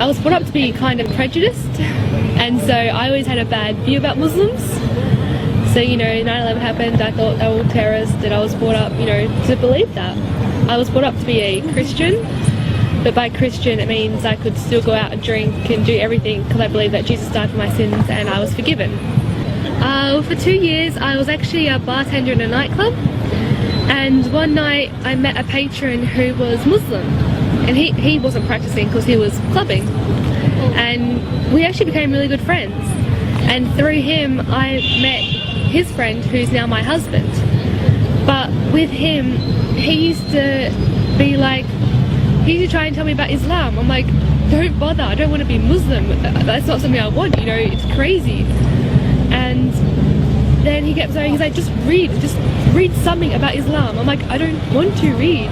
I was brought up to be kind of prejudiced, and so I always had a bad view about Muslims. So, you know, 9/11 happened, I thought they were all terrorists, and I was brought up, you know, to believe that. I was brought up to be a Christian, but by Christian it means I could still go out and drink and do everything because I believe that Jesus died for my sins and I was forgiven. For 2 years I was actually a bartender in a nightclub, and one night I met a patron who was Muslim, and he wasn't practicing because he was clubbing, and we actually became really good friends, and through him I met his friend who's now my husband. But with him, he used to be like, he used to try and tell me about Islam. I'm like, don't bother, I don't want to be Muslim, that's not something I want, you know, it's crazy. And then he kept saying, he's like, just read something about Islam. I'm like, I don't want to read.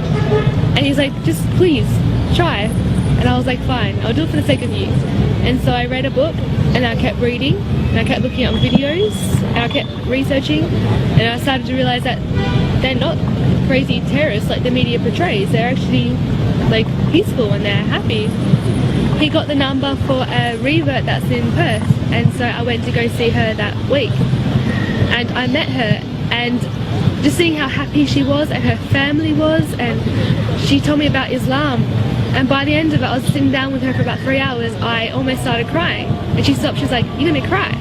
And he's like, just please try. And I was like, fine, I'll do it for the sake of you. And so I read a book, and I kept reading, and I kept looking at videos, and I kept researching, and I started to realize that they're not crazy terrorists like the media portrays. They're actually like peaceful and they're happy. He got the number for a revert that's in Perth, and so I went to go see her that week, and I met her, and just seeing how happy she was and her family was, and she told me about Islam, and by the end of it I was sitting down with her for about 3 hours. I almost started crying, and she stopped. She was like, "You're gonna cry?"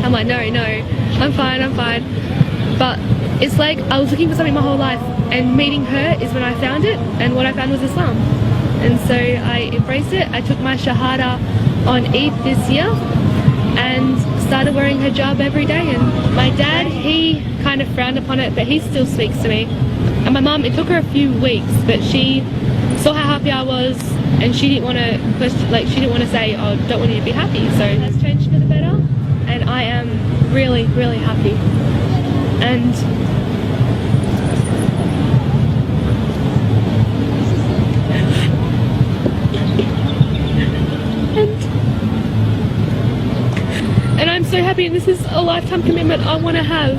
I'm like, no, I'm fine. But it's like I was looking for something my whole life, and meeting her is when I found it, and what I found was Islam. And so I embraced it. I took my Shahada on Eid this year and started wearing hijab every day. And my dad, he kind of frowned upon it, but he still speaks to me. And my mum, it took her a few weeks, but she saw how happy I was, and she didn't want to question, like she didn't want to say, "Oh, don't want you to be happy." So it has changed for the better, and I am really, really happy. And I'm so happy, and this is a lifetime commitment I want to have.